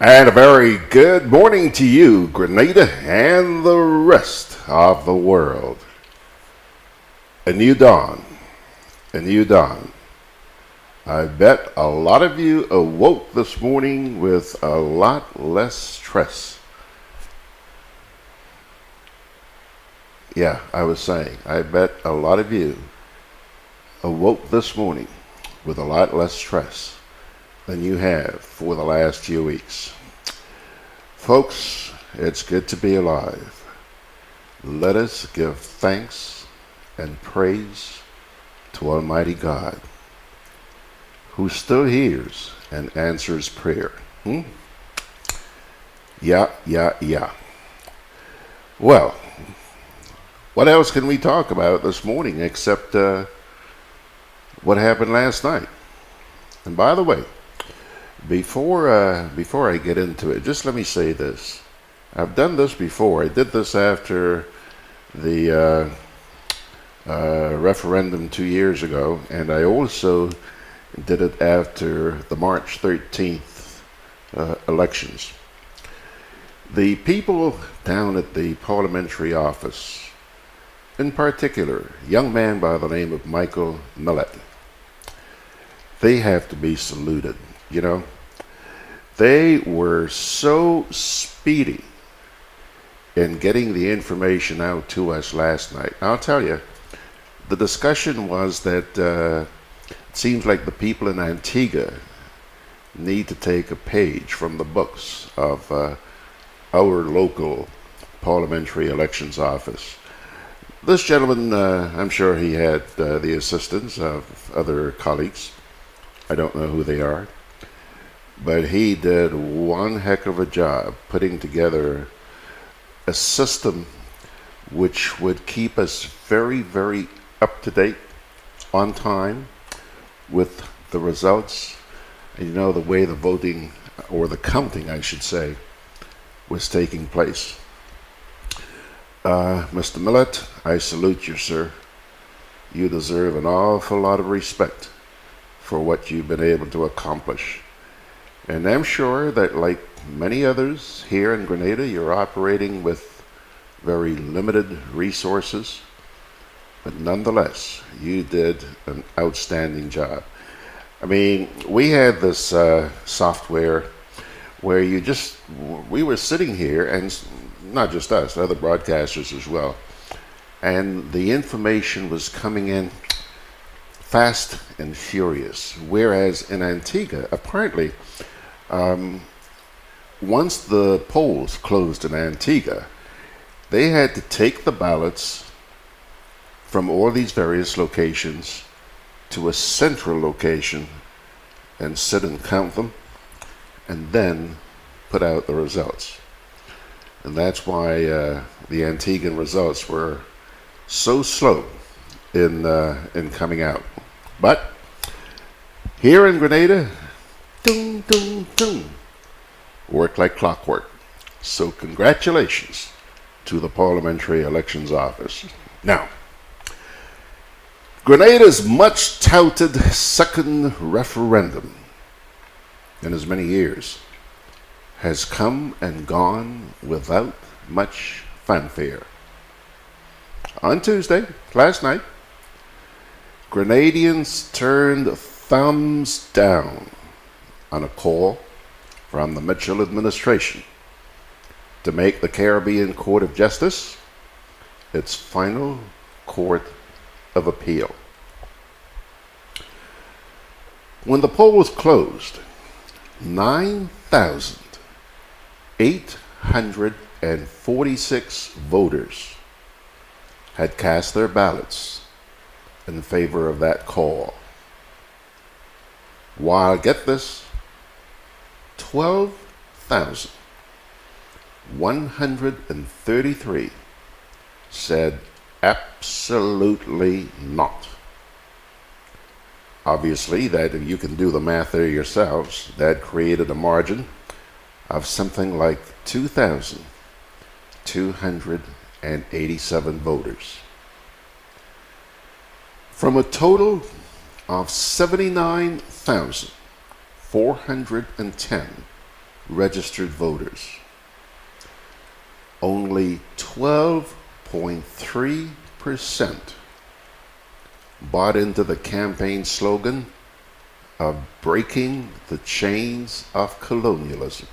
And a very good morning to you, Grenada, and the rest of the world. A new dawn, a new dawn. I bet a lot of you awoke this morning with a lot less stress. Yeah, I was saying, I bet a lot of you awoke this morning with a lot less stress than you have for the last few weeks. Folks, it's good to be alive. Let us give thanks and praise to Almighty God, who still hears and answers prayer. Yeah. Well, what else can we talk about this morning except what happened last night? And by the way, before I get into it, just let me say this. I've done this before. I did this after the referendum 2 years ago, and I also did it after the March 13th elections. The people down at the parliamentary office, in particular, a young man by the name of Michael Millet, they have to be saluted, you know. They were so speedy in getting the information out to us last night. I'll tell you, the discussion was that it seems like the people in Antigua need to take a page from the books of our local parliamentary elections office. This gentleman, I'm sure he had the assistance of other colleagues. I don't know who they are. But he did one heck of a job putting together a system which would keep us very, very up to date, on time, with the results. And you know, the way the voting, or the counting, I should say, was taking place. Mr. Millet, I salute you, sir. You deserve an awful lot of respect for what you've been able to accomplish. And I'm sure that, like many others here in Grenada, you're operating with very limited resources. But nonetheless, you did an outstanding job. I mean, we had this software where we were sitting here, and not just us, other broadcasters as well, and the information was coming in fast and furious. Whereas in Antigua, apparently, once the polls closed in Antigua, they had to take the ballots from all these various locations to a central location and sit and count them, and then put out the results. And that's why the Antiguan results were so slow in coming out. But here in Grenada, ding, ding, ding, work like clockwork. So congratulations to the Parliamentary Elections Office. Now, Grenada's much touted second referendum in as many years has come and gone without much fanfare. On Tuesday, last night, Grenadians turned thumbs down on a call from the Mitchell administration to make the Caribbean Court of Justice its final court of appeal. When the polls closed, 9,846 voters had cast their ballots in favor of that call, while, get this, 12,133 said absolutely not. Obviously, that if you can do the math there yourselves, that created a margin of something like 2,287 voters. From a total of 79,410 registered voters. Only 12.3% bought into the campaign slogan of breaking the chains of colonialism.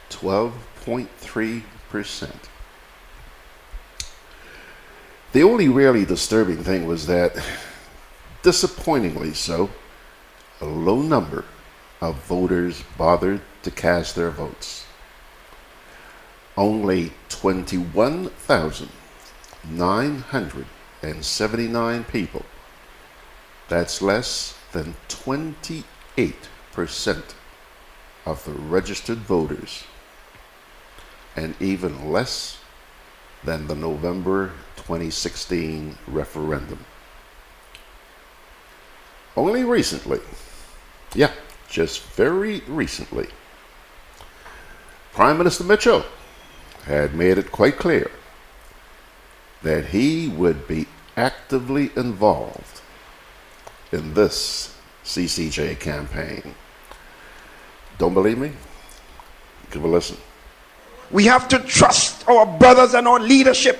12.3%. The only really disturbing thing was that, disappointingly so, a low number of voters bothered to cast their votes. Only 21,979 people, that's less than 28% of the registered voters, and even less than the November 2016 referendum. Only recently, just very recently, Prime Minister Mitchell had made it quite clear that he would be actively involved in this CCJ campaign. Don't believe me? Give a listen. We have to trust our brothers and our leadership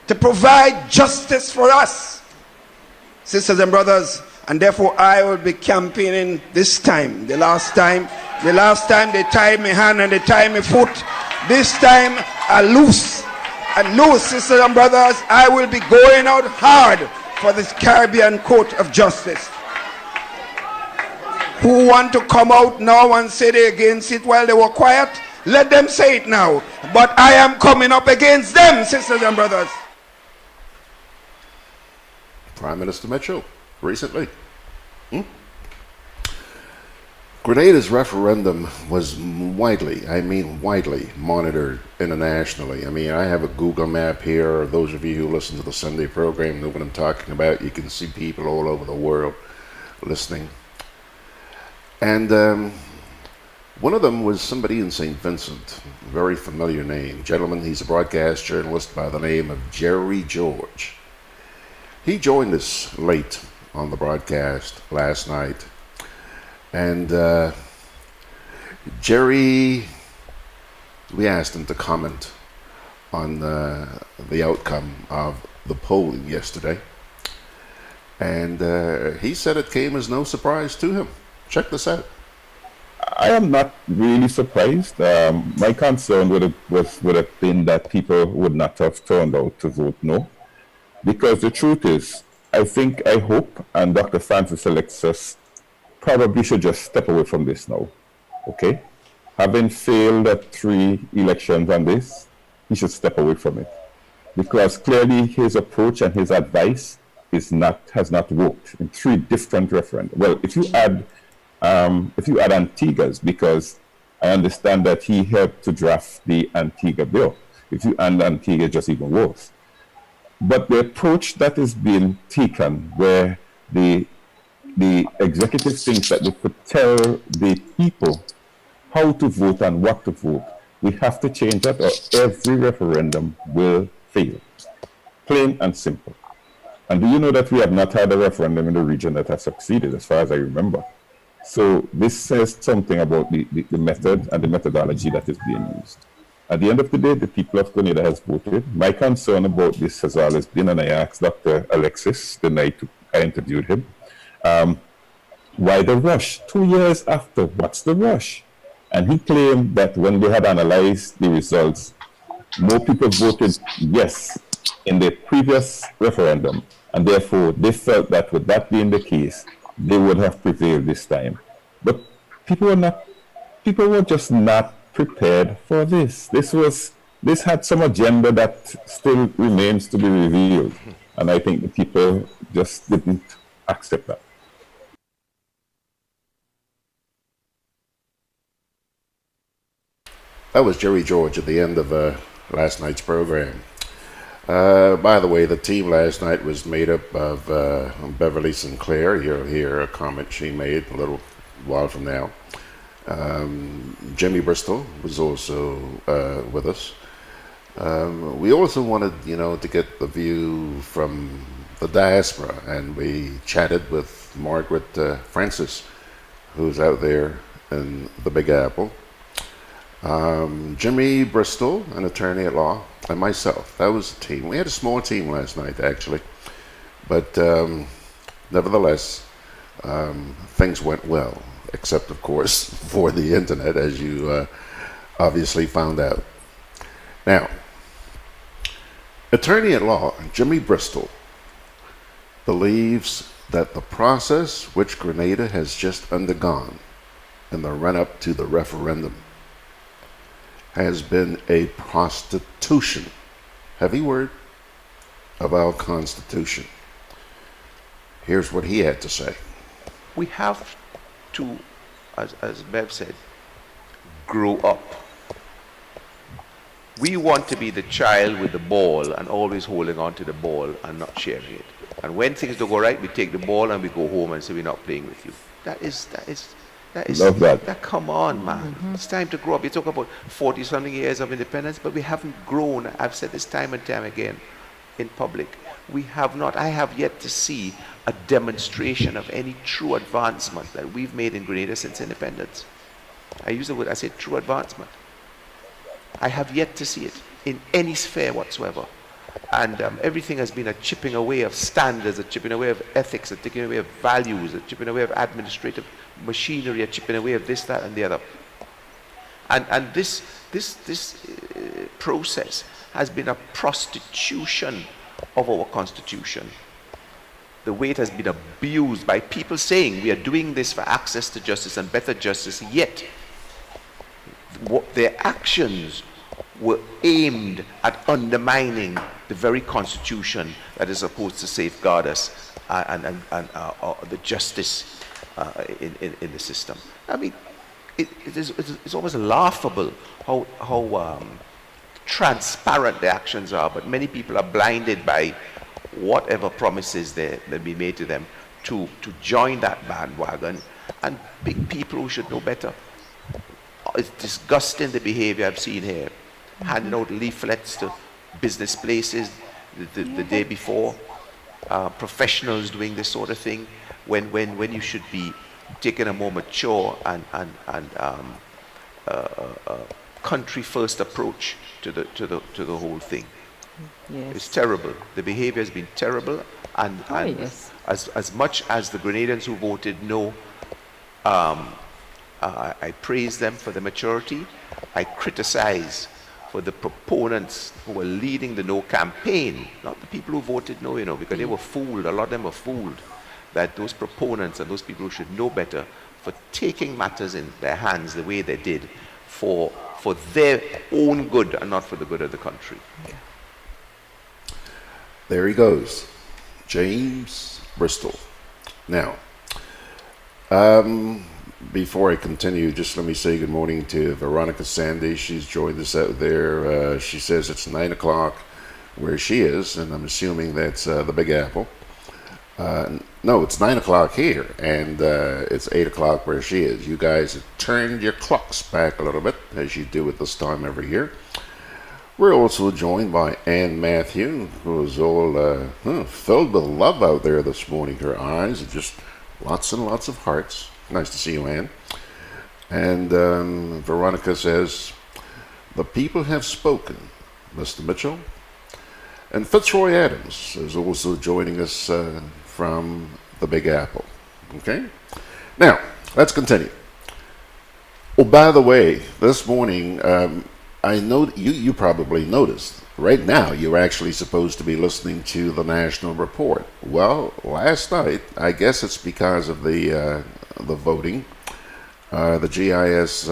to provide justice for us, sisters and brothers, and therefore I will be campaigning this time. The last time they tied my hand and they tied my foot. This time I loose, sisters and brothers, I will be going out hard for this Caribbean Court of Justice. Who want to come out now and say they against it while they were quiet? Let them say it now. But I am coming up against them, sisters and brothers. Prime Minister Mitchell, recently. Grenada's referendum was widely monitored internationally. I have a Google map here. Those of you who listen to the Sunday program know what I'm talking about. You can see people all over the world listening. And one of them was somebody in St. Vincent, a very familiar name. Gentleman, he's a broadcast journalist by the name of Jerry George. He joined us late on the broadcast last night. And Jerry, we asked him to comment on the outcome of the polling yesterday. And he said it came as no surprise to him. Check this out. I am not really surprised. My concern would have been that people would not have turned out to vote no. Because the truth is, I hope, and Dr. Francis Alexis probably should just step away from this now. Okay? Having failed at 3 elections on this, he should step away from it. Because clearly his approach and his advice has not worked in 3 different referenda. Well, if you add Antigua's, because I understand that he helped to draft the Antigua bill. If you add Antigua, just even worse. But the approach that is being taken, where the executive thinks that they could tell the people how to vote and what to vote, we have to change that, or every referendum will fail. Plain and simple. And do you know that we have not had a referendum in the region that has succeeded, as far as I remember? So this says something about the method and the methodology that is being used. At the end of the day, the people of Grenada has voted. My concern about this has always been, and I asked Dr. Alexis the night I interviewed him, why the rush? 2 years after, what's the rush? And he claimed that when they had analyzed the results, more people voted yes in the previous referendum, and therefore they felt that with that being the case, they would have prevailed this time. But people were just not prepared for this. This had some agenda that still remains to be revealed, and I think the people just didn't accept that. That was Jerry George at the end of last night's program. By the way, the team last night was made up of Beverly Sinclair. You'll hear a comment she made a little while from now. Jimmy Bristol was also with us. We also wanted, to get the view from the diaspora, and we chatted with Margaret Francis, who's out there in the Big Apple. Jimmy Bristol, an attorney at law, and myself. That was the team. We had a small team last night, actually. But nevertheless, things went well, except, of course, for the internet, as you obviously found out. Now, attorney at law Jimmy Bristol believes that the process which Grenada has just undergone in the run-up to the referendum has been a prostitution, heavy word, of our Constitution. Here's what he had to say. We have to, as Bev said, grow up. We want to be the child with the ball and always holding on to the ball and not sharing it. And when things don't go right, we take the ball and we go home and say we're not playing with you. That is. Love that. Come on, man. It's time to grow up. You talk about 40-something years of independence, but we haven't grown. I've said this time and time again in public. We have not. I have yet to see a demonstration of any true advancement that we've made in Grenada since independence. I use the word, I say true advancement. I have yet to see it in any sphere whatsoever. And everything has been a chipping away of standards, a chipping away of ethics, a chipping away of values, a chipping away of administrative machinery, a chipping away of this, that, and the other. And this process has been a prostitution of our Constitution. The way it has been abused by people saying we are doing this for access to justice and better justice, yet their actions were aimed at undermining the very Constitution that is supposed to safeguard us and the justice in the system. I mean, it's almost laughable how transparent the actions are, but many people are blinded by whatever promises that be made to them to join that bandwagon, and big people who should know better. It's disgusting, the behavior I've seen here. Handing out leaflets to business places the day before, professionals doing this sort of thing, when you should be taking a more mature and country first approach to the whole thing. Yes. It's terrible. The behavior has been terrible, and yes. as much as the Grenadans who voted no, I praise them for the maturity. I criticize for the proponents who were leading the no campaign, not the people who voted no, because they were fooled. A lot of them were fooled that those proponents and those people who should know better for taking matters in their hands the way they did for their own good and not for the good of the country. There he goes, James Bristol. Now, before I continue, just let me say good morning to Veronica Sandy. She's joined us out there. She says it's 9 o'clock where she is, and I'm assuming that's the Big Apple. No, it's 9 o'clock here, and it's 8 o'clock where she is. You guys have turned your clocks back a little bit, as you do at this time every year. We're also joined by Ann Matthew, who is all filled with love out there this morning. Her eyes are just lots and lots of hearts. Nice to see you, Ann. And Veronica says, the people have spoken, Mr. Mitchell. And Fitzroy Adams is also joining us from the Big Apple. Okay? Now, let's continue. Oh, by the way, this morning, I know you probably noticed, right now you're actually supposed to be listening to the National Report. Well, last night, I guess it's because of the voting, the GIS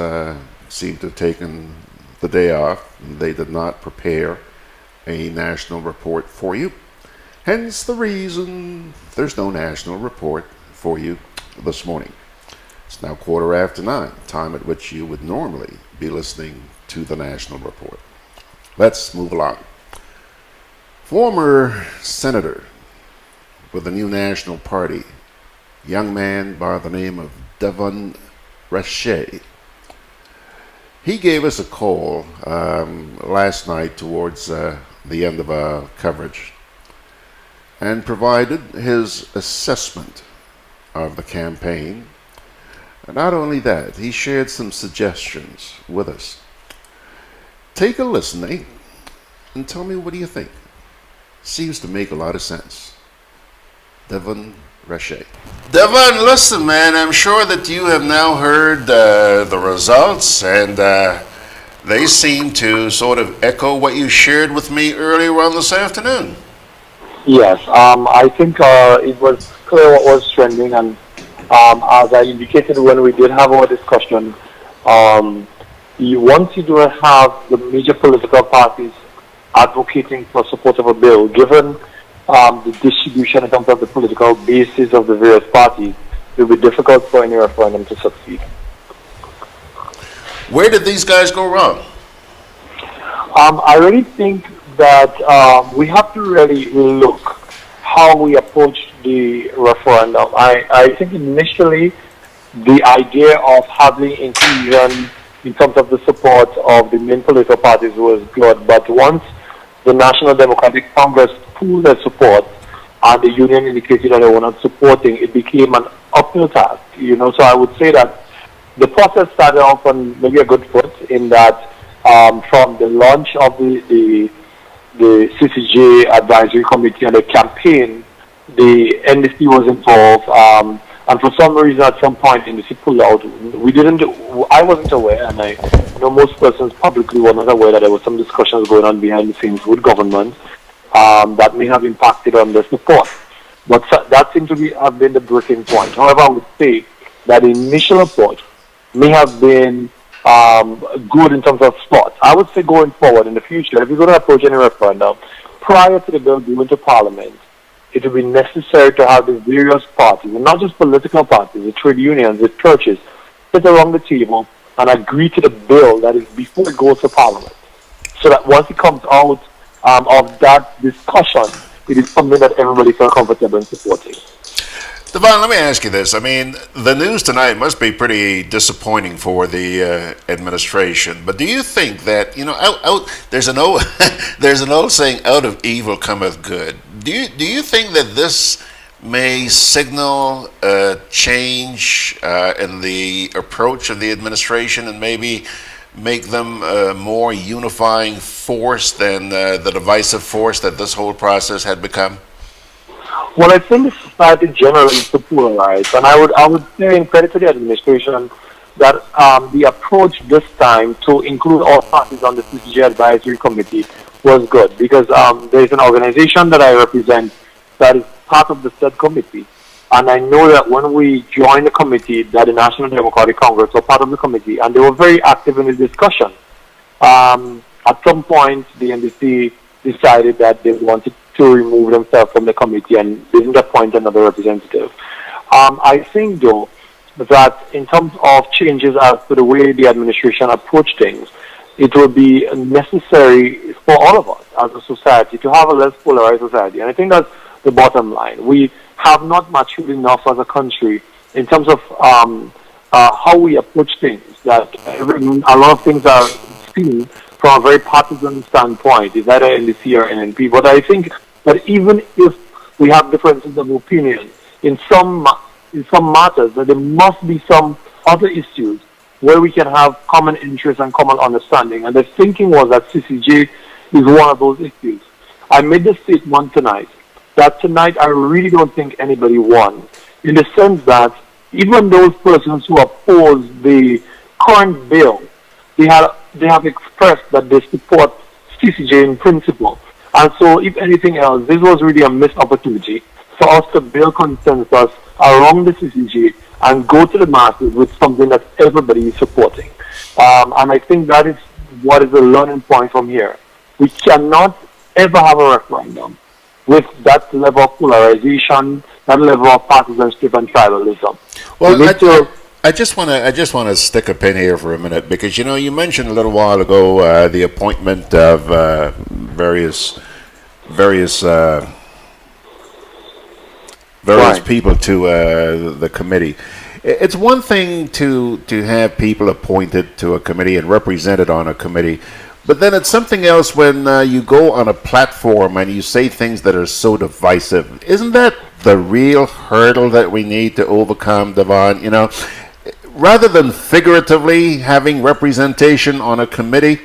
seemed to have taken the day off. They did not prepare a national report for you. Hence the reason there's no national report for you this morning. It's now 9:15, time at which you would normally be listening to the national report. Let's move along. Former senator with the New National Party, young man by the name of Devon Rache. He gave us a call last night towards the end of our coverage and provided his assessment of the campaign. And not only that, he shared some suggestions with us. Take a listen, eh? And tell me, what do you think? Seems to make a lot of sense. Devon Rashay. Devon, listen, man, I'm sure that you have now heard the results, and they seem to sort of echo what you shared with me earlier on this afternoon. Yes, I think it was clear what was trending, and as I indicated when we did have our discussion, once you do have the major political parties advocating for support of a bill, given the distribution in terms of the political basis of the various parties, it will be difficult for any referendum to succeed. Where did these guys go wrong? I really think that we have to really look how we approach the referendum. I think initially the idea of having inclusion in terms of the support of the main political parties was good, but once the National Democratic Congress pooled their support and the union indicated that they were not supporting, it became an uphill task. So I would say that the process started off on maybe a good foot in that from the launch of the CCJ Advisory Committee and the campaign, the NDC was involved, and for some reason at some point NDC pulled out. I wasn't aware, and I know most persons publicly were not aware that there were some discussions going on behind the scenes with government that may have impacted on the support. But that seemed to have been the breaking point. However, I would say that the initial approach may have been good in terms of support. I would say going forward in the future, if you're going to approach any referendum, prior to the bill going to Parliament, it will be necessary to have the various parties, and not just political parties, the trade unions, the churches, sit around the table and agree to the bill that is before it goes to Parliament. So that once it comes out of that discussion, it is something that everybody feels comfortable in supporting. Devon, let me ask you this. I mean, the news tonight must be pretty disappointing for the administration. But do you think that, there's an old there's an old saying, "Out of evil cometh good." Do you think that this may signal a change in the approach of the administration and maybe make them a more unifying force than the divisive force that this whole process had become? Well, I think the society generally is polarized, and I would say in credit to the administration that the approach this time to include all parties on the CCJ Advisory Committee was good, because there is an organization that I represent that is part of the said committee, and I know that when we joined the committee, that the National Democratic Congress were part of the committee, and they were very active in the discussion. At some point, the NDC decided that they wanted to remove themselves from the committee and didn't appoint another representative. I think, though, that in terms of changes as to the way the administration approach things, it will be necessary for all of us as a society to have a less polarized society. And I think that's the bottom line. We have not matured enough as a country in terms of how we approach things, that a lot of things are seen from a very partisan standpoint, is either NDC or NNP. But I think that even if we have differences of opinion in some matters, that there must be some other issues where we can have common interests and common understanding. And the thinking was that CCJ is one of those issues. I made the statement tonight that tonight I really don't think anybody won, in the sense that even those persons who oppose the current bill, they have expressed that they support CCJ in principle. And so, if anything else, this was really a missed opportunity for us to build consensus around the CCJ and go to the masses with something that everybody is supporting. And I think that is what is the learning point from here. We cannot ever have a referendum with that level of polarization, that level of partisanship and tribalism. Well, I just want to stick a pin here for a minute, because you mentioned a little while ago the appointment of various people to the committee. It's one thing to have people appointed to a committee and represented on a committee, but then it's something else when you go on a platform and you say things that are so divisive. Isn't that the real hurdle that we need to overcome, Devon? Rather than figuratively having representation on a committee,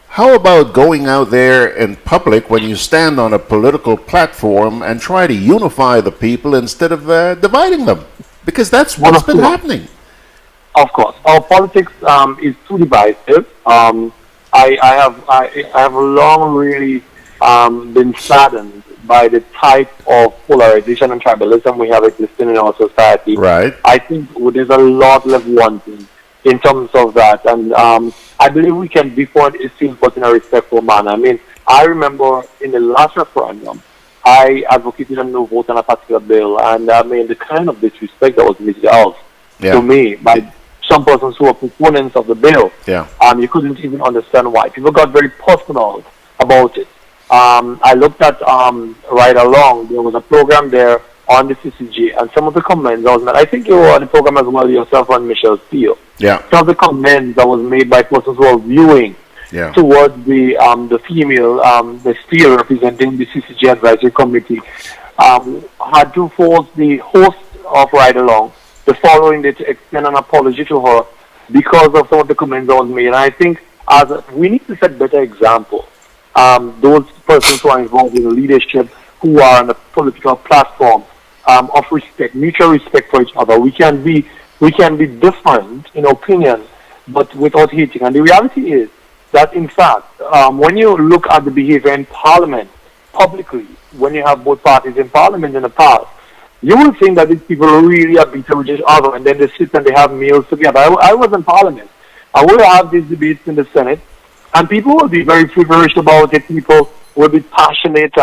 How about going out there in public when you stand on a political platform and try to unify the people instead of dividing them? Because that's Well, what's of been course. happening. Of course, our politics is too divisive. I have long really been saddened by the type of polarization and tribalism we have existing in our society. Right. I think there's a lot left wanting in terms of that, and I believe we can be for it still, but in a respectful manner. I mean, I remember in the last referendum, I advocated a no vote on a particular bill, and I mean the kind of disrespect that was meted out to me by some persons who were proponents of the bill. Yeah. You couldn't even understand why. People got very personal about it. I looked at right along. There was a program there on the CCG, and some of the comments that was made. I think you were on the program as well yourself and Michelle Steele. Yeah. Some of the comments that was made by persons who were viewing towards the female, the Steele representing the CCG advisory committee, had to force the host of Ride Along the following day to extend an apology to her because of some of the comments that was made. And I think we need to set better example. Those persons who are involved in leadership, who are on a political platform, of respect, mutual respect for each other. We can be different in opinion, but without hating. And the reality is that, in fact, when you look at the behavior in Parliament publicly, when you have both parties in Parliament in the past, you will think that these people really are beaten with each other, and then they sit and they have meals together. I was in Parliament. I will have these debates in the Senate, and people will be very feverish about it. People will be passionate.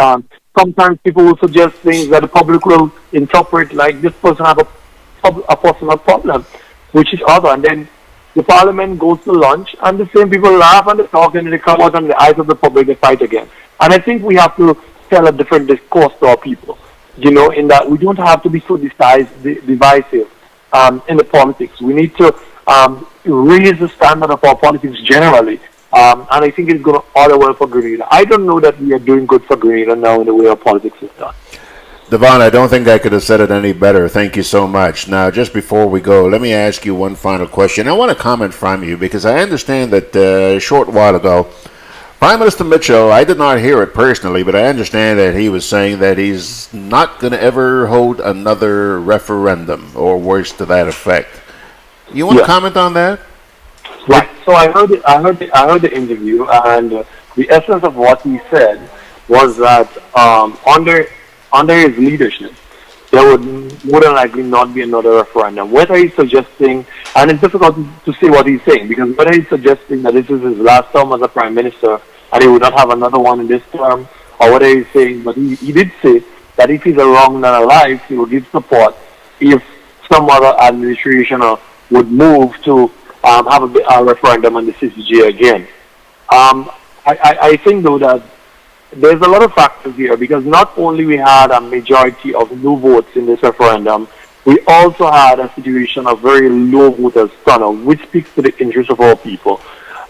Sometimes people will suggest things that the public will interpret like this person have a personal problem with each other, and then the Parliament goes to lunch, and the same people laugh and they talk, and they come out on the eyes of the public, they fight again. And I think we have to tell a different discourse to our people. You know, in that we don't have to be so divisive in the politics. We need to raise the standard of our politics generally. And I think it's going to order well for Grenada. I don't know that we are doing good for Grenada now in the way our politics is done. Devon, I don't think I could have said it any better. Thank you so much. Now, just before we go, let me ask you one final question. I want a comment from you because I understand that a short while ago, Prime Minister Mitchell, I did not hear it personally, but I understand that he was saying that he's not going to ever hold another referendum or words to that effect. You want to comment on that? Right. So I heard the interview, and the essence of what he said was that under his leadership, there would more than likely not be another referendum. Whether he's suggesting, and it's difficult to say what he's saying, because whether he's suggesting that this is his last term as a prime minister and he would not have another one in this term, or whether he's saying, but he did say that if he's around and alive, he will give support if some other administration would move to have a referendum on the CCG again. I think, though, that there's a lot of factors here, because not only we had a majority of no votes in this referendum, we also had a situation of very low voters turnout, which speaks to the interest of our people.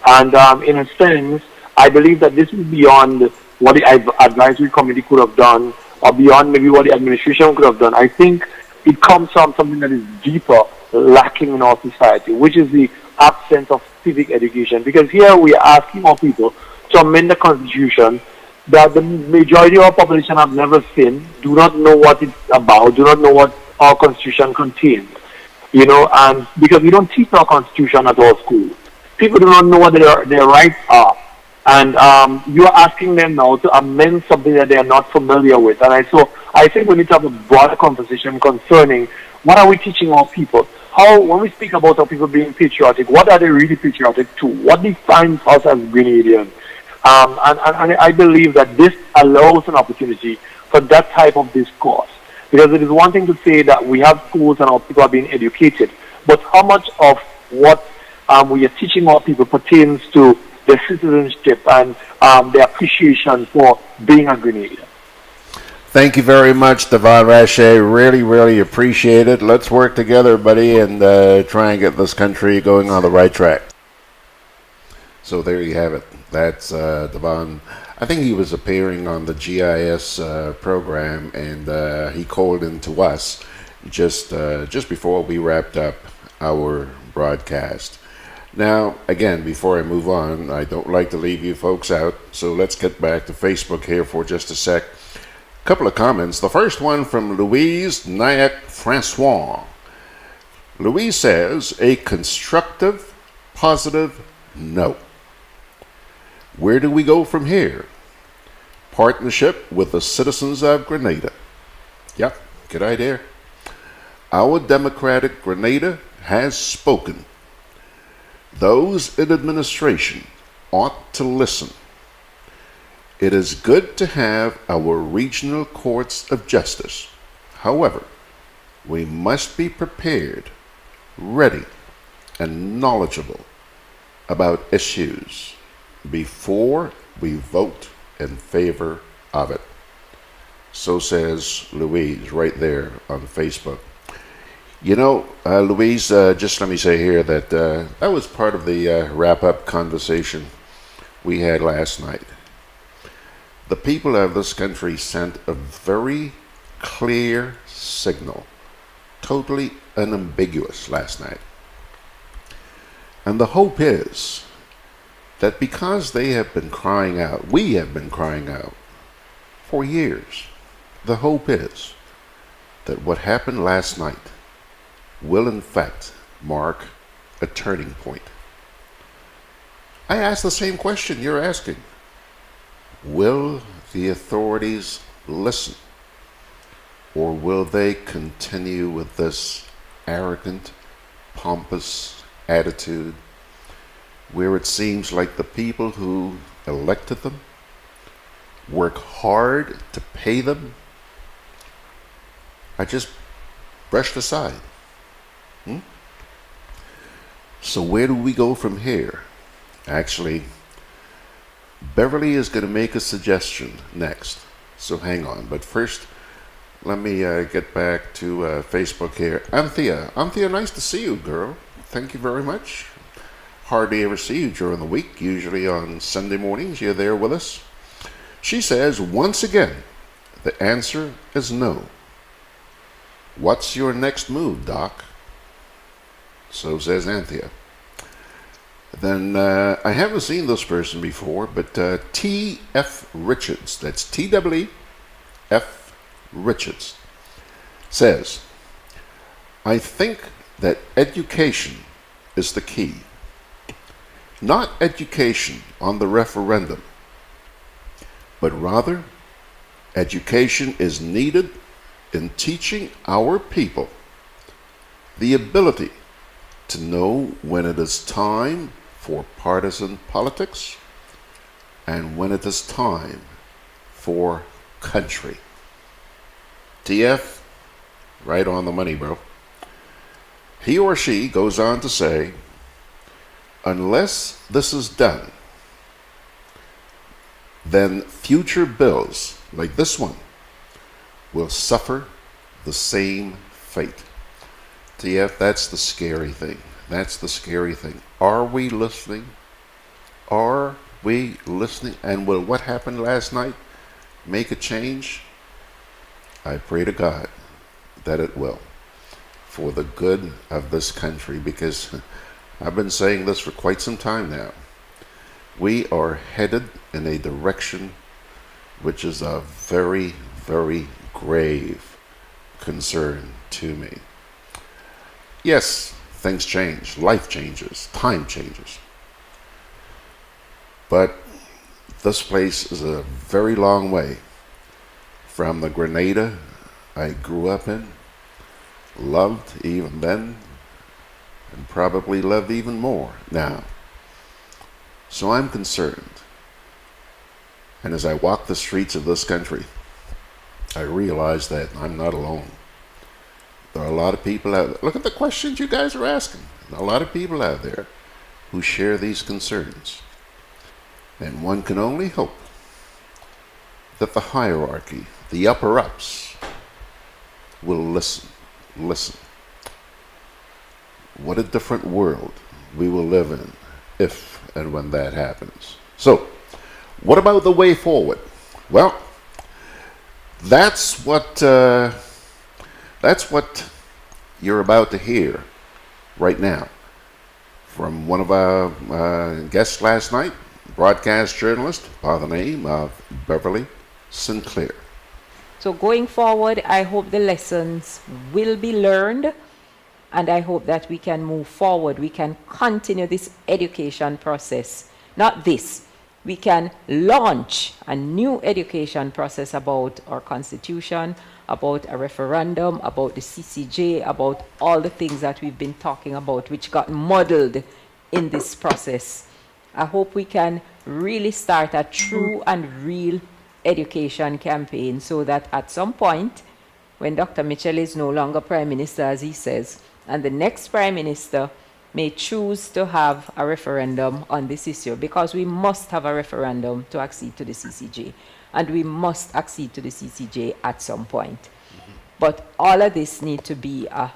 And in a sense, I believe that this is beyond what the advisory committee could have done, or beyond maybe what the administration could have done. I think it comes from something that is deeper, lacking in our society, which is the absence of civic education. Because here we are asking our people to amend the constitution that the majority of our population have never seen, do not know what it's about, do not know what our constitution contains. You know, and because we don't teach our constitution at our schools. People do not know what their rights are. And you are asking them now to amend something that they are not familiar with. And so I think we need to have a broader conversation concerning what are we teaching our people. How, when we speak about our people being patriotic, what are they really patriotic to? What defines us as Grenadians? And I believe that this allows an opportunity for that type of discourse. Because it is one thing to say that we have schools and our people are being educated, but how much of what we are teaching our people pertains to their citizenship and their appreciation for being a Grenadian? Thank you very much, Devon Rache. Really, really appreciate it. Let's work together, buddy, and try and get this country going on the right track. So there you have it. That's Devon. I think he was appearing on the GIS program, and he called in to us just before we wrapped up our broadcast. Now, again, before I move on, I don't like to leave you folks out, so let's get back to Facebook here for just a sec. Couple of comments. The first one from Louise Nyack Francois. Louise says, a constructive, positive no. Where do we go from here? Partnership with the citizens of Grenada. Yep, good idea. Our democratic Grenada has spoken. Those in administration ought to listen. It is good to have our regional courts of justice. However, we must be prepared, ready, and knowledgeable about issues before we vote in favor of it. So says Louise right there on Facebook. You know, Louise, just let me say here that that was part of the wrap-up conversation we had last night. The people of this country sent a very clear signal, totally unambiguous last night. And the hope is that because they have been crying out, we have been crying out for years, the hope is that what happened last night will in fact mark a turning point. I ask the same question you're asking. Will the authorities listen? Or will they continue with this arrogant, pompous attitude where it seems like the people who elected them work hard to pay them are just brushed aside? So where do we go from here? Actually, Beverly is going to make a suggestion next, so hang on. But first, let me get back to Facebook here. Anthea, nice to see you, girl. Thank you very much. Hardly ever see you during the week. Usually on Sunday mornings, you're there with us. She says, once again, the answer is no. What's your next move, Doc? So says Anthea. Then I haven't seen this person before, but T.F. Richards, that's T.W.F. Richards, says, I think that education is the key. Not education on the referendum, but rather education is needed in teaching our people the ability to know when it is time for partisan politics and when it is time for country. TF, right on the money, bro. He or she goes on to say, unless this is done, then future bills like this one will suffer the same fate. TF, that's the scary thing. That's the scary thing. Are we listening? Are we listening? And will what happened last night make a change? I pray to God that it will, for the good of this country, because I've been saying this for quite some time now. We are headed in a direction which is a very, very grave concern to me. Yes, things change, life changes, time changes. But this place is a very long way from the Grenada I grew up in, loved even then, and probably love even more now. So I'm concerned. And as I walk the streets of this country, I realize that I'm not alone. There are a lot of people out there. Look at the questions you guys are asking. A lot of people out there who share these concerns. And one can only hope that the hierarchy, the upper-ups, will listen. Listen. What a different world we will live in if and when that happens. So, what about the way forward? Well, that's what you're about to hear right now. from one of our guests last night, broadcast journalist by the name of Beverly Sinclair. So going forward, I hope the lessons will be learned, and I hope that we can move forward. We can continue this education process. Not this. We can launch a new education process about our Constitution, about a referendum, about the CCJ, about all the things that we've been talking about, which got muddled in this process. I hope we can really start a true and real education campaign so that at some point, when Dr. Mitchell is no longer Prime Minister, as he says, and the next Prime Minister may choose to have a referendum on this issue, because we must have a referendum to accede to the CCJ, and we must accede to the CCJ at some point. But all of this needs to be a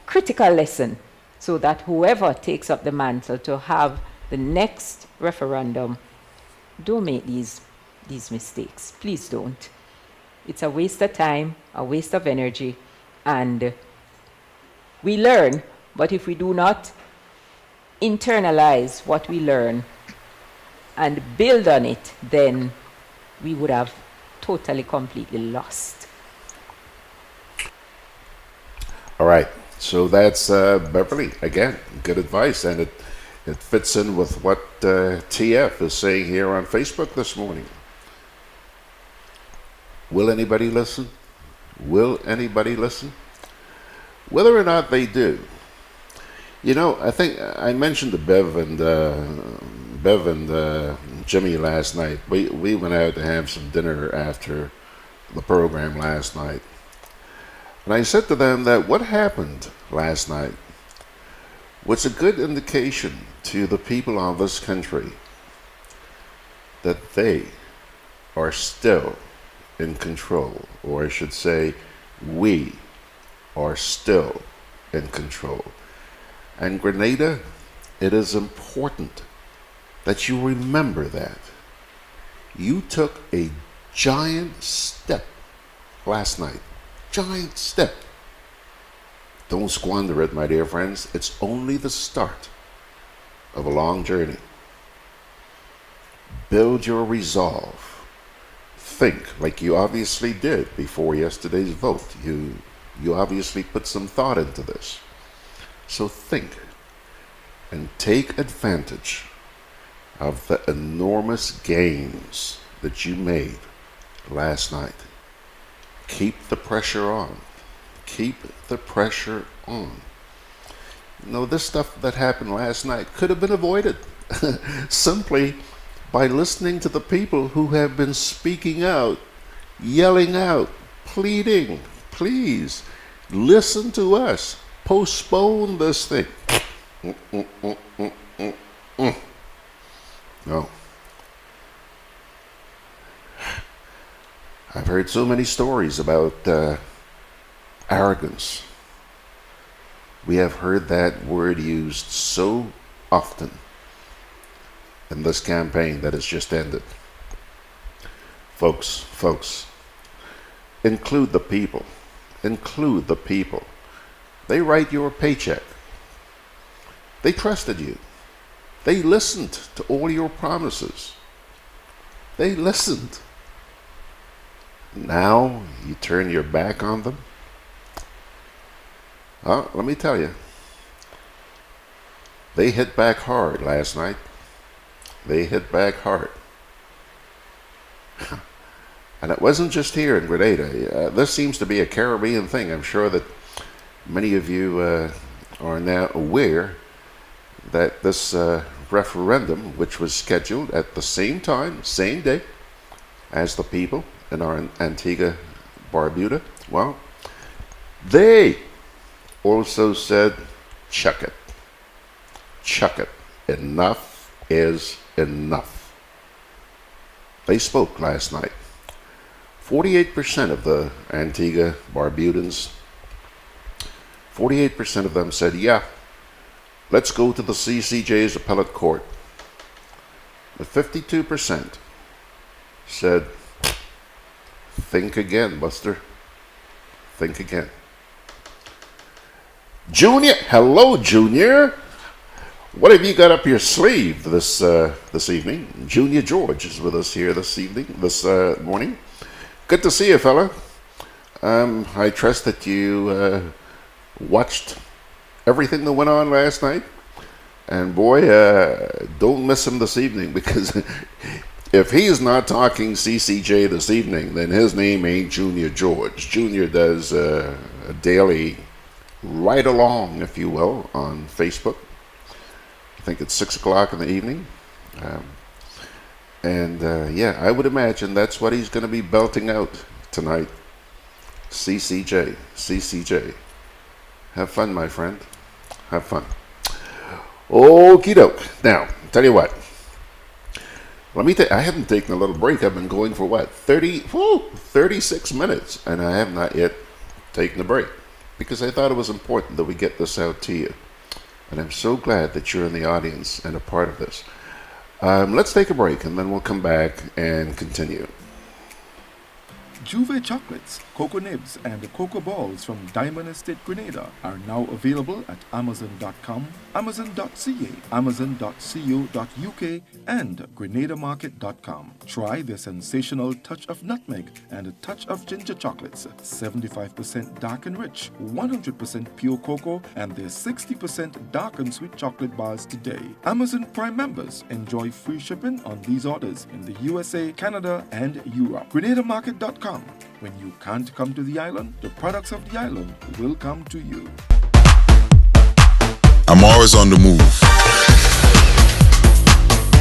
critical lesson so that whoever takes up the mantle to have the next referendum, don't make these mistakes. Please don't. It's a waste of time, a waste of energy, and we learn, but if we do not internalize what we learn and build on it, then we would have totally, completely lost. All right, so that's Beverly. Again, good advice, and it fits in with what TF is saying here on Facebook this morning. Will anybody listen? Will anybody listen? Whether or not they do. You know, I think I mentioned to Bev and Jimmy last night. We went out to have some dinner after the program last night. And I said to them that what happened last night was a good indication to the people of this country that they are still in control, or I should say, we are still in control. And Grenada, it is important that you remember that. You took a giant step last night. Giant step. Don't squander it, my dear friends. It's only the start of a long journey. Build your resolve. Think like you obviously did before yesterday's vote. You obviously put some thought into this. So think and take advantage of the enormous gains that you made last night. Keep the pressure on. Keep the pressure on. You know, this stuff that happened last night could have been avoided simply by listening to the people who have been speaking out, yelling out, pleading, please, listen to us. Postpone this thing. No. I've heard so many stories about arrogance. We have heard that word used so often in this campaign that has just ended. Folks, include the people. Include the people. They write your paycheck. They trusted you. They listened to all your promises. They listened. Now you turn your back on them? Let me tell you. They hit back hard last night. They hit back hard. And it wasn't just here in Grenada. This seems to be a Caribbean thing. I'm sure that many of you are now aware that this referendum, which was scheduled at the same time, same day, as the people in our Antigua Barbuda, well, they also said, chuck it. Chuck it. Enough is enough. They spoke last night. 48% of the Antigua Barbudans, 48% of them said, yeah, let's go to the CCJ's appellate court. But 52% said, think again, Buster. Think again. Junior, hello, Junior. What have you got up your sleeve this evening? Junior George is with us here this morning. Good to see you, fella. I trust that you watched everything that went on last night. And boy, don't miss him this evening, because if he's not talking CCJ this evening, then his name ain't Junior George. Junior does a daily ride along, if you will, on Facebook. I think it's 6 o'clock in the evening. Yeah, I would imagine that's what he's going to be belting out tonight. CCJ. Have fun, my friend. Have fun. Okie doke. Now, tell you what. I haven't taken a little break. I've been going for what? 36 minutes. And I have not yet taken a break, because I thought it was important that we get this out to you. And I'm so glad that you're in the audience and a part of this. Let's take a break, and then we'll come back and continue. Juve chocolates, cocoa nibs, and cocoa balls from Diamond Estate Grenada are now available at Amazon.com, Amazon.ca, Amazon.co.uk, and GrenadaMarket.com. Try their sensational touch of nutmeg and a touch of ginger chocolates, 75% dark and rich, 100% pure cocoa, and their 60% dark and sweet chocolate bars today. Amazon Prime members enjoy free shipping on these orders in the USA, Canada, and Europe. GrenadaMarket.com. When you can't come to the island, the products of the island will come to you. I'm always on the move.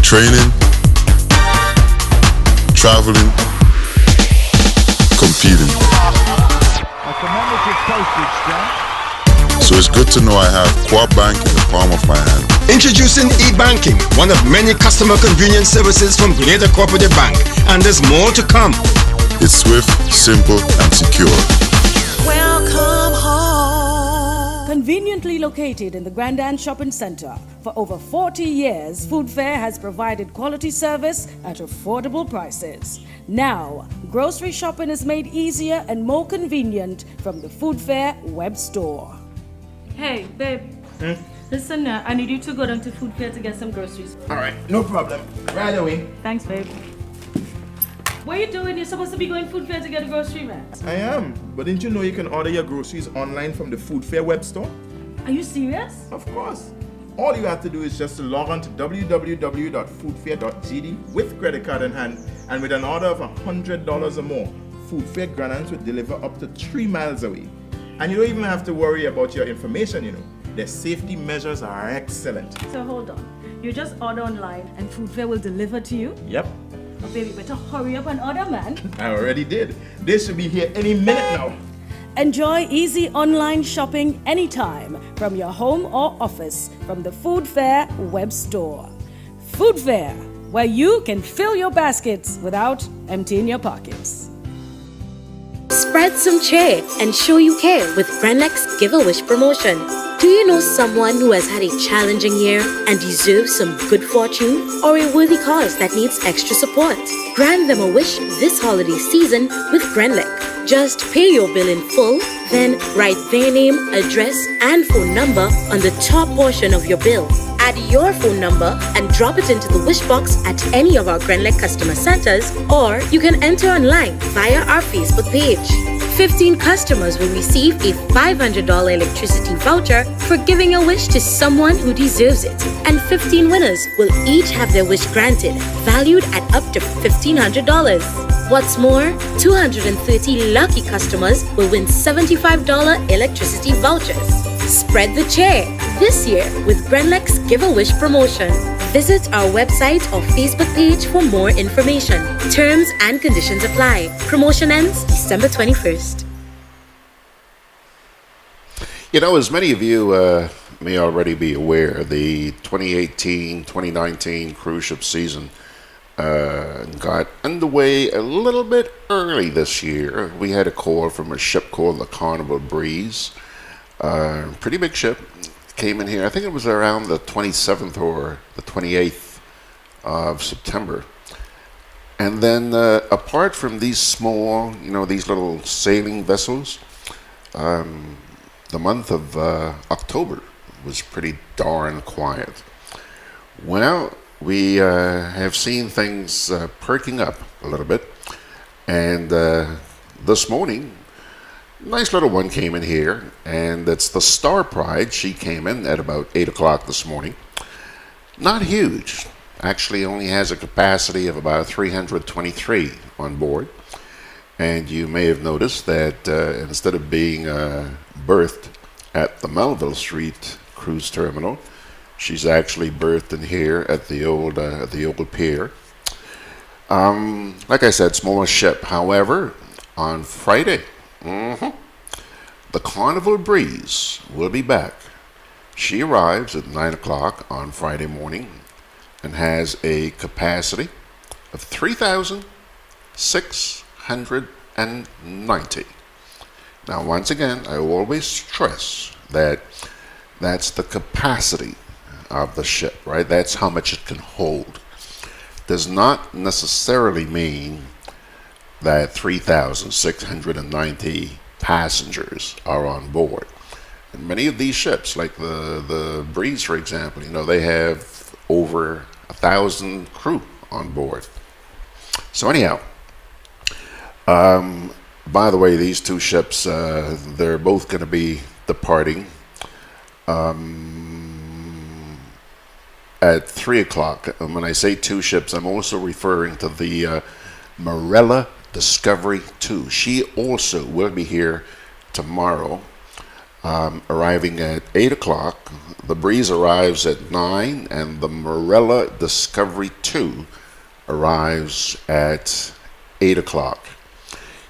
Training, traveling, competing. A commemorative postage stamp. So it's good to know I have Quad Bank in the palm of my hand. Introducing e-banking, one of many customer convenience services from Grenada Cooperative Bank, and there's more to come. It's swift, simple, and secure. Welcome home. Conveniently located in the Grandstand Shopping Center, for over 40 years, Food Fair has provided quality service at affordable prices. Now, grocery shopping is made easier and more convenient from the Food Fair web store. Hey, babe. Listen, I need you to go down to Food Fair to get some groceries. All right, no problem. Right away. Thanks, babe. What are you doing? You're supposed to be going Food Fair to get a grocery, man. I am, but didn't you know you can order your groceries online from the Food Fair web store? Are you serious? Of course. All you have to do is just to log on to www.foodfair.gd with credit card in hand, and with an order of $100 or more, Food Fair Granadas will deliver up to 3 miles away. And you don't even have to worry about your information, you know. Their safety measures are excellent. So hold on. You just order online and Food Fair will deliver to you? Yep. Oh, baby, better hurry up and order, man. I already did. They should be here any minute now. Enjoy easy online shopping anytime from your home or office from the Food Fair web store. Food Fair, where you can fill your baskets without emptying your pockets. Spread some cheer and show you care with Grenlex Give-A-Wish promotion. Do you know someone who has had a challenging year and deserves some good fortune, or a worthy cause that needs extra support? Grant them a wish this holiday season with Grenlex. Just pay your bill in full, then write their name, address, and phone number on the top portion of your bill. Add your phone number and drop it into the wish box at any of our Grenlex customer centers, or you can enter online via our Facebook page. 15 customers will receive a $500 electricity voucher for giving a wish to someone who deserves it. And 15 winners will each have their wish granted, valued at up to $1,500. What's more, 230 lucky customers will win $75 electricity vouchers. Spread the cheer this year with Grenlex Give-A-Wish promotion. Visit our website or Facebook page for more information. Terms and conditions apply. Promotion ends December 21st. You know, as many of you may already be aware, the 2018-2019 cruise ship season got underway a little bit early this year. We had a call from a ship called the Carnival Breeze. Pretty big ship. Came in here, I think it was around the 27th or the 28th of September. And then apart from these small, you know, these little sailing vessels, the month of October was pretty darn quiet. Well, we have seen things perking up a little bit, and this morning, nice little one came in here, and it's the Star Pride. She came in at about 8 o'clock this morning. Not huge. Actually only has a capacity of about 323 on board. And you may have noticed that instead of being berthed at the Melville Street cruise terminal, she's actually berthed in here at the old pier. Like I said, smaller ship. However, on Friday, the Carnival Breeze will be back. She arrives at 9 o'clock on Friday morning and has a capacity of 3,690. Now, once again, I always stress that that's the capacity of the ship, right? That's how much it can hold. Does not necessarily mean that 3,690 passengers are on board. And many of these ships, like the Breeze, for example, they have over 1,000 crew on board. So anyhow, by the way, these two ships, they're both going to be departing at 3 o'clock. And when I say two ships, I'm also referring to the Marella Discovery 2. She also will be here tomorrow, arriving at 8 o'clock. The Breeze arrives at 9, and the Marella Discovery 2 arrives at 8 o'clock.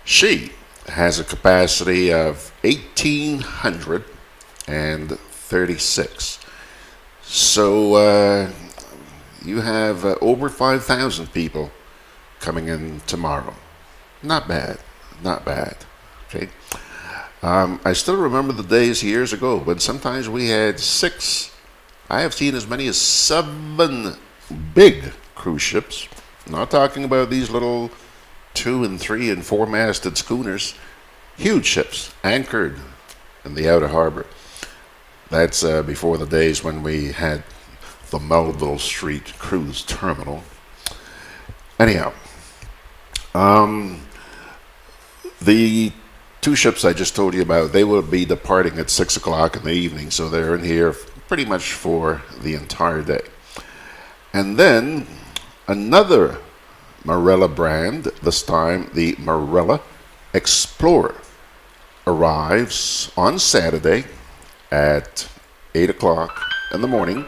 She has a capacity of 1,836. So you have over 5,000 people coming in tomorrow. Not bad, not bad. Okay. I still remember the days years ago when sometimes we had 6. I have seen as many as 7 big cruise ships. Not talking about these little 2 and 3 and 4 masted schooners. Huge ships anchored in the outer harbor. That's before the days when we had the Melville Street cruise terminal. Anyhow, the 2 ships I just told you about, they will be departing at 6 o'clock in the evening, so they're in here pretty much for the entire day. And then another Marella brand, this time the Marella Explorer, arrives on Saturday at 8 o'clock in the morning.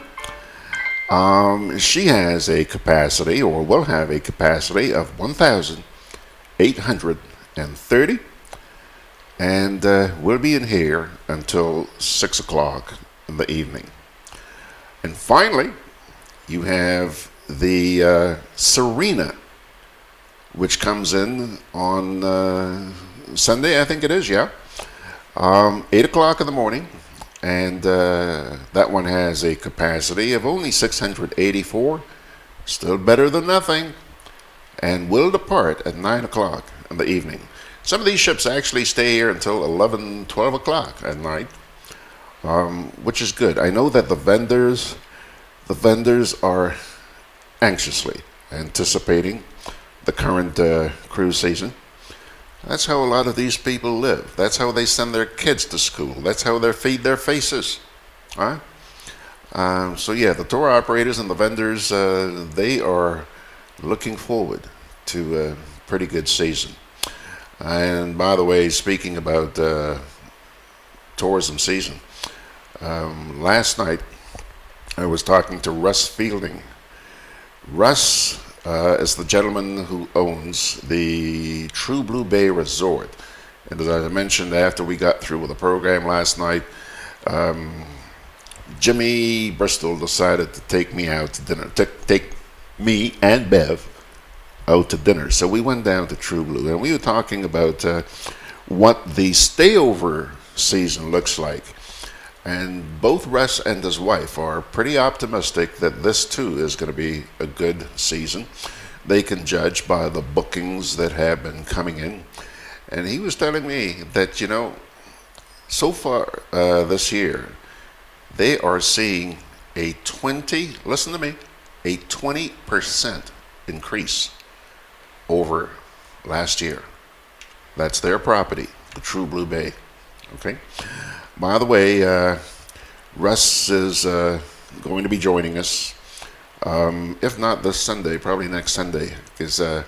She has a capacity, or will have a capacity, of 1,830, and we'll be in here until 6 o'clock in the evening. And finally, you have the Serena, which comes in on Sunday, I think it is, yeah. 8 o'clock in the morning, and that one has a capacity of only 684, still better than nothing, and will depart at 9 o'clock in the evening. Some of these ships actually stay here until 11, 12 o'clock at night, which is good. I know that the vendors are anxiously anticipating the current cruise season. That's how a lot of these people live. That's how they send their kids to school. That's how they feed their faces. Right? So yeah, the tour operators and the vendors, they are looking forward to a pretty good season. And by the way, speaking about tourism season, last night I was talking to Russ Fielding. Russ is the gentleman who owns the True Blue Bay Resort. And as I mentioned after we got through with the program last night, Jimmy Bristol decided to take me out to dinner, take me and Bev out to dinner. So we went down to True Blue, and we were talking about what the stayover season looks like. And both Russ and his wife are pretty optimistic that this too is going to be a good season. They can judge by the bookings that have been coming in. And he was telling me that, so far this year, they are seeing a listen to me, a 20% increase over last year. That's their property, the True Blue Bay. Okay. By the way, Russ is going to be joining us. If not this Sunday, probably next Sunday, because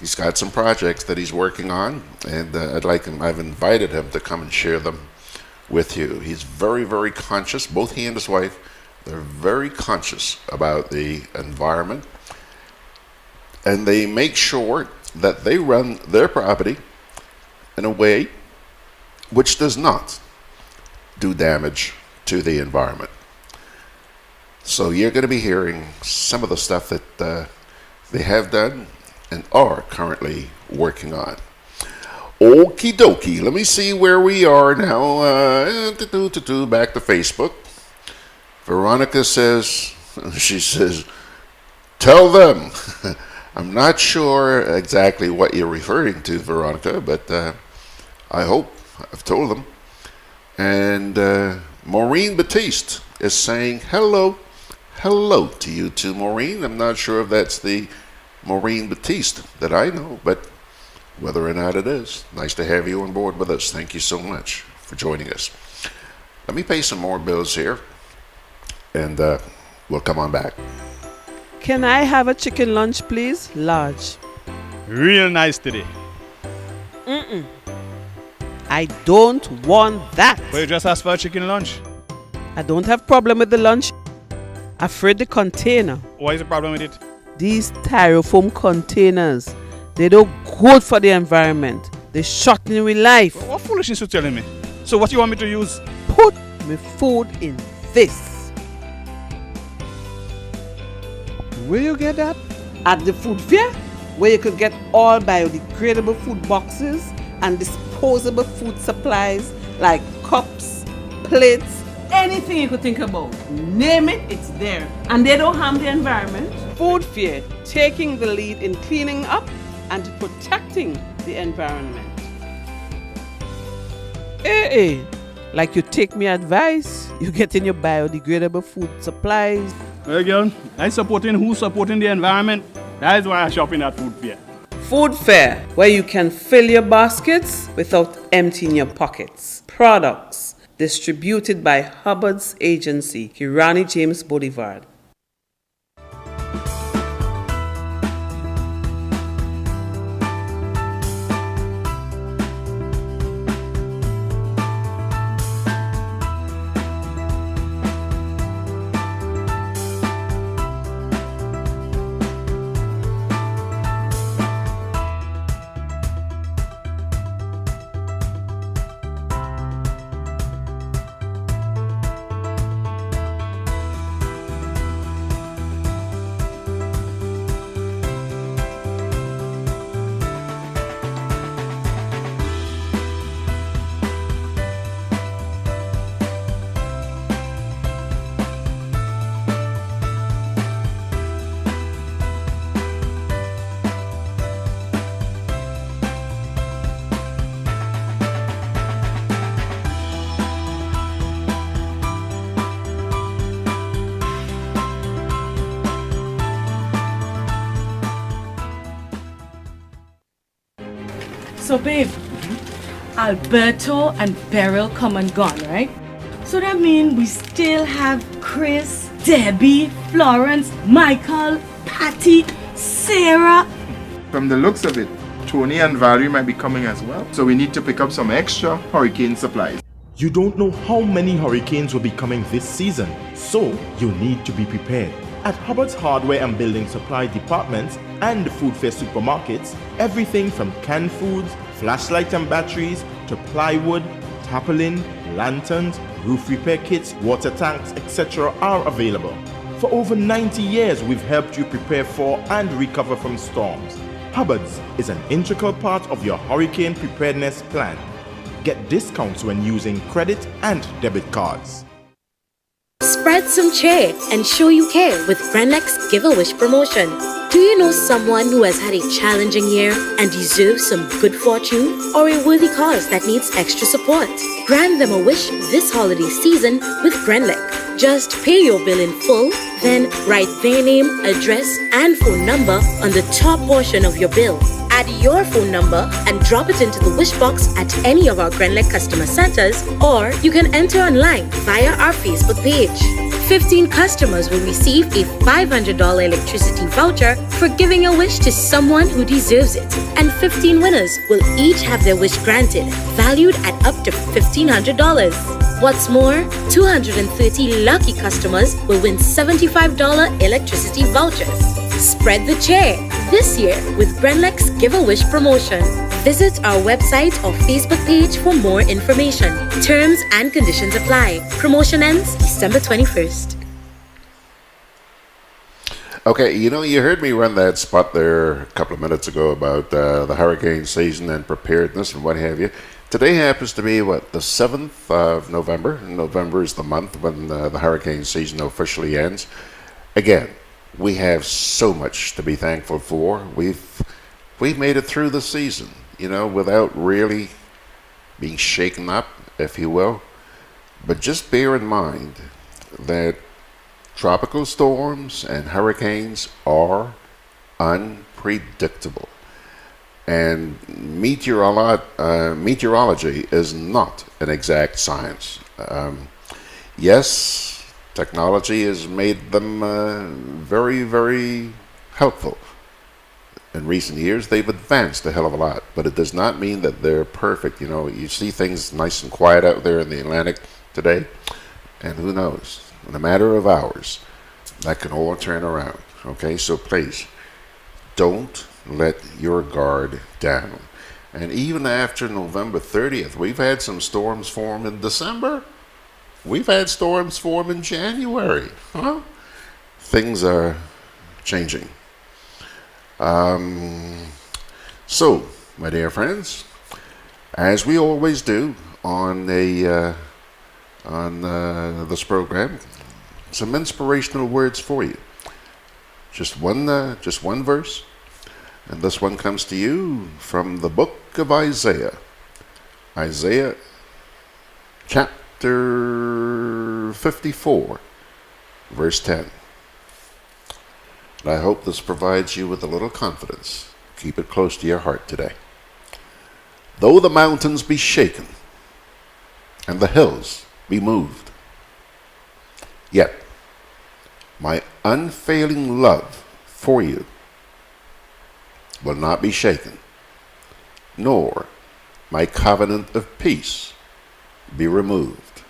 he's got some projects that he's working on, and I've invited him to come and share them with you. He's very, very conscious. Both he and his wife, they're very conscious about the environment, and they make sure that they run their property in a way which does not do damage to the environment. So you're going to be hearing some of the stuff that they have done and are currently working on. Okie dokie. Let me see where we are now. Back to Facebook. Veronica says, tell them. I'm not sure exactly what you're referring to, Veronica, but I hope I've told them. And Maureen Batiste is saying hello to you too, Maureen. I'm not sure if that's the Maureen Batiste that I know, but whether or not it is, nice to have you on board with us. Thank you so much for joining us. Let me pay some more bills here, and we'll come on back. Can I have a chicken lunch, please? Large. Real nice today. I don't want that. But you just asked for a chicken lunch. I don't have problem with the lunch. Afraid the container. What is the problem with it? These styrofoam containers, they don't good for the environment. They shorten with life. What foolishness you telling me? So what you want me to use? Put my food in this. Where you get that? At the food fair, where you could get all biodegradable food boxes and disposable food supplies like cups, plates, Anything you could think about. Name it, it's there. And they don't harm the environment. Food fair, taking the lead in cleaning up and protecting the environment. Hey, like you take me advice, you get in your biodegradable food supplies. Well, girl, I supporting who's supporting the environment. That is why I shop in at food fair. Food fair, where you can fill your baskets without emptying your pockets. Products distributed by Hubbard's agency, Kirani James Boulevard. So, babe, Alberto and Beryl come and gone, right? So that means we still have Chris, Debbie, Florence, Michael, Patty, Sarah. From the looks of it, Tony and Valerie might be coming as well. So we need to pick up some extra hurricane supplies. You don't know how many hurricanes will be coming this season, so you need to be prepared. At Hubbard's Hardware and Building Supply Departments and the Food Fair supermarkets, everything from canned foods, flashlights and batteries, to plywood, tarpaulin, lanterns, roof repair kits, water tanks, etc. are available. For over 90 years, we've helped you prepare for and recover from storms. Hubbard's is an integral part of your hurricane preparedness plan. Get discounts when using credit and debit cards. Spread some cheer and show you care with GRENADABROADCAST Give-A-Wish promotion. Do you know someone who has had a challenging year and deserves some good fortune, or a worthy cause that needs extra support? Grant them a wish this holiday season with GRENLEC. Just pay your bill in full, then write their name, address, and phone number on the top portion of your bill. Add your phone number and drop it into the wish box at any of our Grenlec customer centers, or you can enter online via our Facebook page. 15 customers will receive a $500 electricity voucher for giving a wish to someone who deserves it, and 15 winners will each have their wish granted, valued at up to $1,500. What's more, 230 lucky customers will win $75 electricity vouchers. Spread the cheer this year with Grenlec's Give-A-Wish promotion. Visit our website or Facebook page for more information. Terms and conditions apply. Promotion ends December 21st. Okay, you heard me run that spot there a couple of minutes ago about the hurricane season and preparedness and what have you. Today happens to be, the 7th of November. November is the month when the hurricane season officially ends. Again, we have so much to be thankful for. We've made it through the season, without really being shaken up, if you will. But just bear in mind that tropical storms and hurricanes are unpredictable. And meteorology is not an exact science. Yes, technology has made them very, very helpful. In recent years, they've advanced a hell of a lot, but it does not mean that they're perfect. You see things nice and quiet out there in the Atlantic today, and who knows, in a matter of hours, that can all turn around. Okay, so please, don't let your guard down. And even after November 30th, we've had some storms form in December. We've had storms form in January. Things are changing. So, my dear friends, as we always do on this program, some inspirational words for you. Just one verse, and this one comes to you from the book of Isaiah. Isaiah chapter 54, verse 10. And I hope this provides you with a little confidence. Keep it close to your heart today. Though the mountains be shaken and the hills be moved, yet my unfailing love for you will not be shaken, nor my covenant of peace be removed.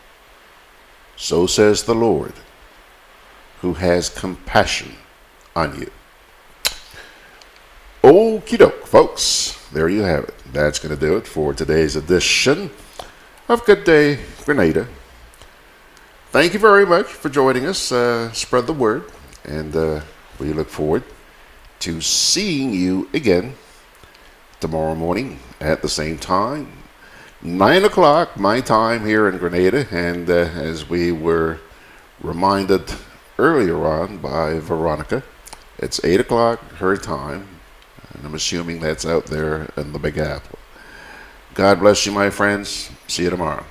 So says the Lord, who has compassion on you. Okie doke, folks. There you have it. That's going to do it for today's edition of Gudday Grenada. Thank you very much for joining us. Spread the word, and we look forward to seeing you again tomorrow morning at the same time, 9 o'clock my time here in Grenada. And as we were reminded earlier on by Veronica, it's 8 o'clock her time, and I'm assuming that's out there in the Big Apple. God bless you, my friends. See you tomorrow.